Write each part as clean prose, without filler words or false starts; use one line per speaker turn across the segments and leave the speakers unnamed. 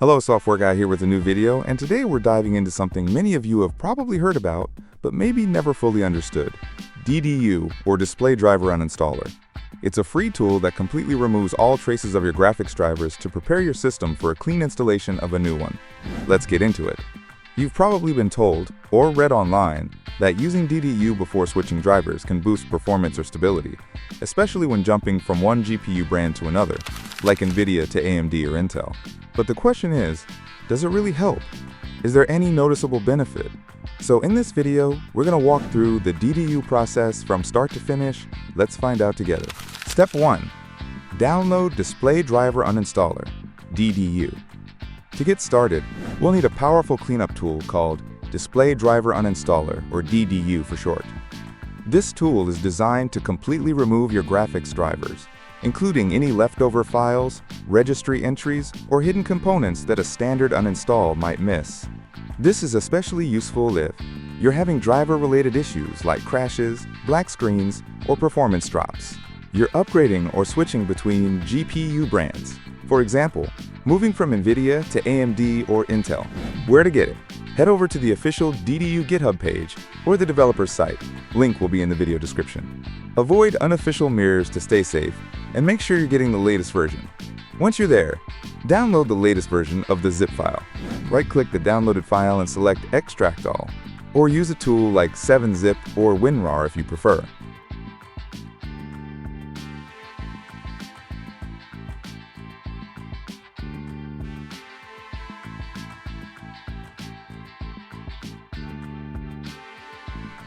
Hello, Software Guy here with a new video, and today we're diving into something many of you have probably heard about, but maybe never fully understood: DDU, or Display Driver Uninstaller. It's a free tool that completely removes all traces of your graphics drivers to prepare your system for a clean installation of a new one. Let's get into it. You've probably been told, or read online, that using DDU before switching drivers can boost performance or stability, especially when jumping from one GPU brand to another, like NVIDIA to AMD or Intel. But the question is, does it really help? Is there any noticeable benefit? So in this video, we're going to walk through the DDU process from start to finish. Let's find out together. Step 1. Download Display Driver Uninstaller, DDU. To get started, we'll need a powerful cleanup tool called Display Driver Uninstaller, or DDU for short. This tool is designed to completely remove your graphics drivers, including any leftover files, registry entries, or hidden components that a standard uninstall might miss. This is especially useful if you're having driver-related issues like crashes, black screens, or performance drops. You're upgrading or switching between GPU brands, for example, moving from NVIDIA to AMD or Intel. Where to get it? Head over to the official DDU GitHub page or the developer's site. Link will be in the video description. Avoid unofficial mirrors to stay safe, and make sure you're getting the latest version. Once you're there, download the latest version of the zip file. Right-click the downloaded file and select Extract All, or use a tool like 7-Zip or WinRAR if you prefer.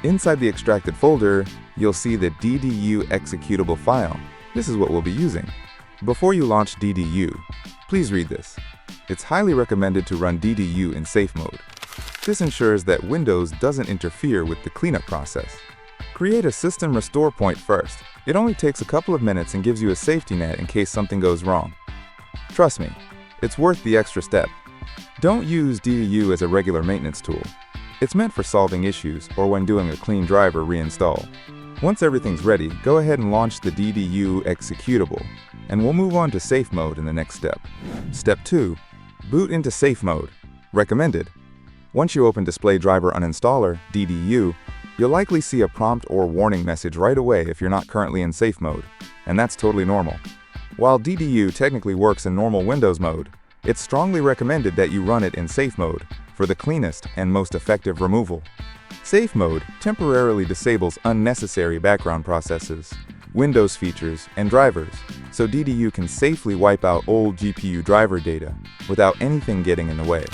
Inside the extracted folder, you'll see the DDU executable file. This is what we'll be using. Before you launch DDU, please read this. It's highly recommended to run DDU in safe mode. This ensures that Windows doesn't interfere with the cleanup process. Create a system restore point first. It only takes a couple of minutes and gives you a safety net in case something goes wrong. Trust me, it's worth the extra step. Don't use DDU as a regular maintenance tool. It's meant for solving issues or when doing a clean driver reinstall. Once everything's ready, go ahead and launch the DDU executable, and we'll move on to safe mode in the next step. Step 2. Boot into safe mode. Recommended. Once you open Display Driver Uninstaller, DDU, you'll likely see a prompt or warning message right away if you're not currently in safe mode, and that's totally normal. While DDU technically works in normal Windows mode, it's strongly recommended that you run it in safe mode for the cleanest and most effective removal. Safe mode temporarily disables unnecessary background processes, Windows features, and drivers, so DDU can safely wipe out old GPU driver data without anything getting in the way.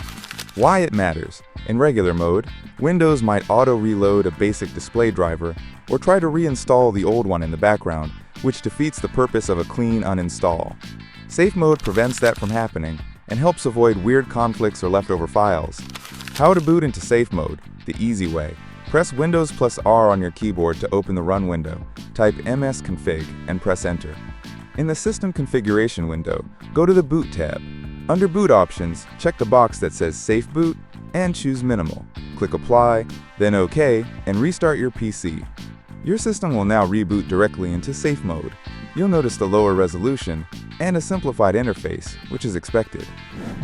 Why it matters: in regular mode, Windows might auto-reload a basic display driver or try to reinstall the old one in the background, which defeats the purpose of a clean uninstall. Safe mode prevents that from happening and helps avoid weird conflicts or leftover files. How to boot into safe mode: the easy way. Press Windows plus R on your keyboard to open the Run window. Type msconfig and press Enter. In the System Configuration window, go to the Boot tab. Under Boot Options, check the box that says Safe Boot and choose Minimal. Click Apply, then OK, and restart your PC. Your system will now reboot directly into safe mode. You'll notice the lower resolution and a simplified interface, which is expected.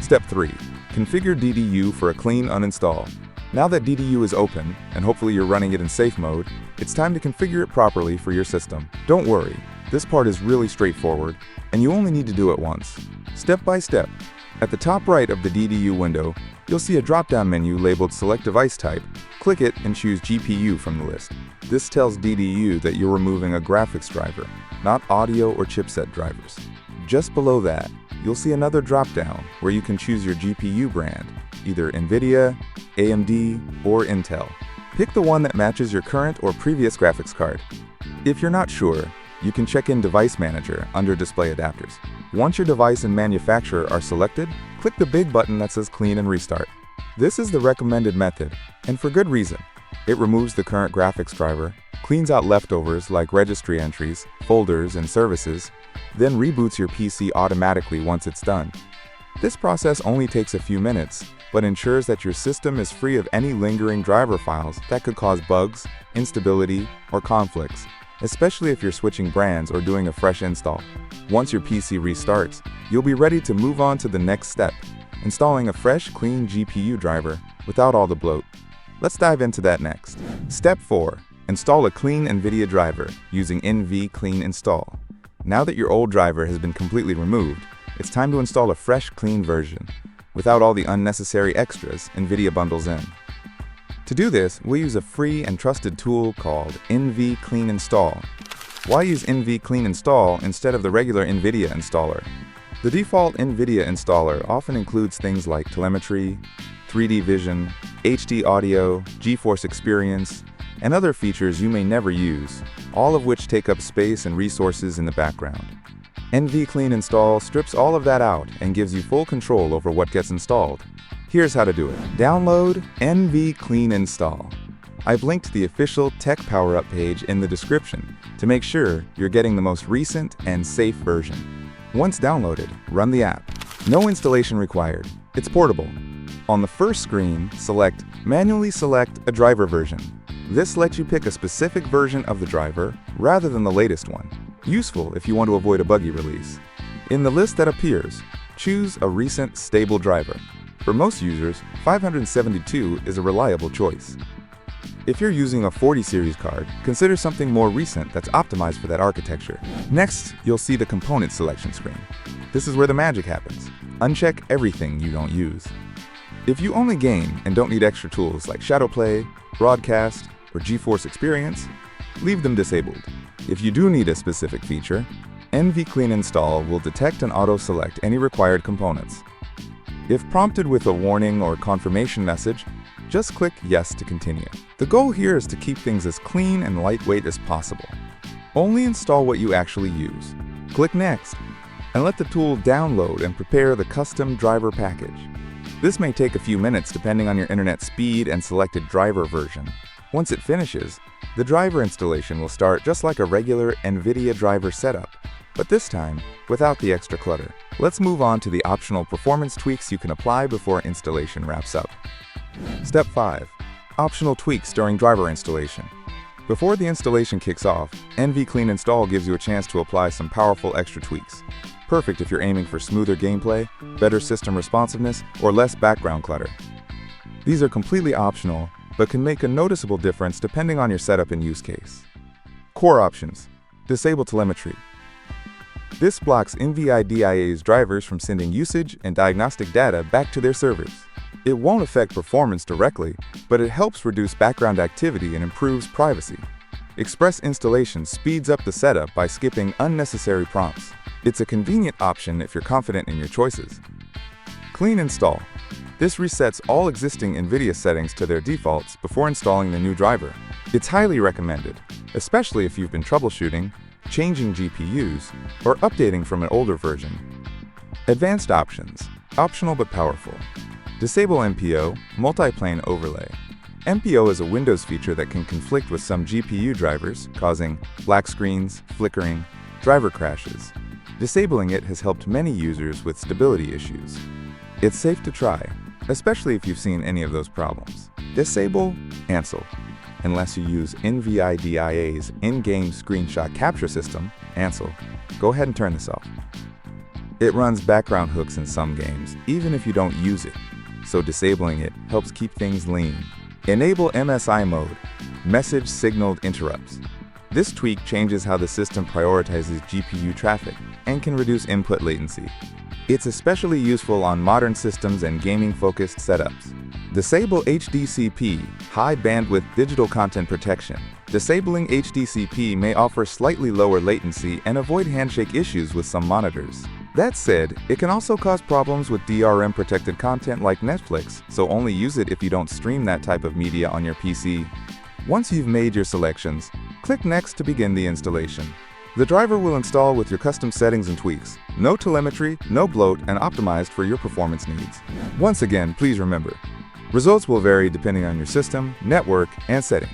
Step 3. Configure DDU for a clean uninstall. Now that DDU is open, and hopefully you're running it in safe mode, it's time to configure it properly for your system. Don't worry, this part is really straightforward, and you only need to do it once. Step by step. At the top right of the DDU window, you'll see a drop-down menu labeled Select Device Type. Click it and choose GPU from the list. This tells DDU that you're removing a graphics driver, not audio or chipset drivers. Just below that, you'll see another drop-down where you can choose your GPU brand, either NVIDIA, AMD, or Intel. Pick the one that matches your current or previous graphics card. If you're not sure, you can check in Device Manager under Display Adapters. Once your device and manufacturer are selected, click the big button that says Clean and Restart. This is the recommended method, and for good reason. It removes the current graphics driver, cleans out leftovers like registry entries, folders, and services, then reboots your PC automatically once it's done. This process only takes a few minutes, but ensures that your system is free of any lingering driver files that could cause bugs, instability, or conflicts, especially if you're switching brands or doing a fresh install. Once your PC restarts, you'll be ready to move on to the next step: installing a fresh, clean GPU driver without all the bloat. Let's dive into that next. Step 4. Install a clean NVIDIA driver using NVCleanInstall. Now that your old driver has been completely removed, it's time to install a fresh, clean version, without all the unnecessary extras NVIDIA bundles in. To do this, we'll use a free and trusted tool called NVCleanInstall. Why use NVCleanInstall instead of the regular NVIDIA installer? The default NVIDIA installer often includes things like telemetry, 3D vision, HD audio, GeForce experience, and other features you may never use, all of which take up space and resources in the background. NVCleanInstall strips all of that out and gives you full control over what gets installed. Here's how to do it. Download NVCleanInstall. I've linked the official TechPowerUp page in the description to make sure you're getting the most recent and safe version. Once downloaded, run the app. No installation required. It's portable. On the first screen, manually select a driver version. This lets you pick a specific version of the driver rather than the latest one. Useful if you want to avoid a buggy release. In the list that appears, choose a recent stable driver. For most users, 572 is a reliable choice. If you're using a 40 series card, consider something more recent that's optimized for that architecture. Next, you'll see the component selection screen. This is where the magic happens. Uncheck everything you don't use. If you only game and don't need extra tools like Shadowplay, Broadcast, or GeForce Experience, leave them disabled. If you do need a specific feature, NVCleanInstall will detect and auto-select any required components. If prompted with a warning or confirmation message, just click Yes to continue. The goal here is to keep things as clean and lightweight as possible. Only install what you actually use. Click Next, and let the tool download and prepare the custom driver package. This may take a few minutes depending on your internet speed and selected driver version. Once it finishes, the driver installation will start just like a regular NVIDIA driver setup, but this time without the extra clutter. Let's move on to the optional performance tweaks you can apply before installation wraps up. Step 5. Optional tweaks during driver installation. Before the installation kicks off, NVCleanInstall gives you a chance to apply some powerful extra tweaks. Perfect if you're aiming for smoother gameplay, better system responsiveness, or less background clutter. These are completely optional, but can make a noticeable difference depending on your setup and use case. Core options. Disable telemetry. This blocks NVIDIA's drivers from sending usage and diagnostic data back to their servers. It won't affect performance directly, but it helps reduce background activity and improves privacy. Express installation speeds up the setup by skipping unnecessary prompts. It's a convenient option if you're confident in your choices. Clean install. This resets all existing NVIDIA settings to their defaults before installing the new driver. It's highly recommended, especially if you've been troubleshooting, changing GPUs, or updating from an older version. Advanced options. Optional but powerful. Disable MPO, multiplane overlay. MPO is a Windows feature that can conflict with some GPU drivers, causing black screens, flickering, driver crashes. Disabling it has helped many users with stability issues. It's safe to try, especially if you've seen any of those problems. Disable Ansel. Unless you use NVIDIA's in-game screenshot capture system, Ansel, go ahead and turn this off. It runs background hooks in some games, even if you don't use it, so disabling it helps keep things lean. Enable MSI mode, Message Signaled Interrupts. This tweak changes how the system prioritizes GPU traffic and can reduce input latency. It's especially useful on modern systems and gaming-focused setups. Disable HDCP, High Bandwidth Digital Content Protection. Disabling HDCP may offer slightly lower latency and avoid handshake issues with some monitors. That said, it can also cause problems with DRM-protected content like Netflix, so only use it if you don't stream that type of media on your PC. Once you've made your selections, click Next to begin the installation. The driver will install with your custom settings and tweaks. No telemetry, no bloat, and optimized for your performance needs. Once again, please remember, results will vary depending on your system, network, and settings.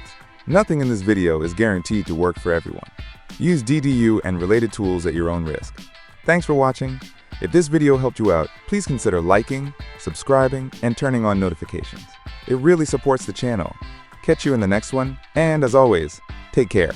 Nothing in this video is guaranteed to work for everyone. Use DDU and related tools at your own risk. Thanks for watching. If this video helped you out, please consider liking, subscribing, and turning on notifications. It really supports the channel. Catch you in the next one, and as always, take care.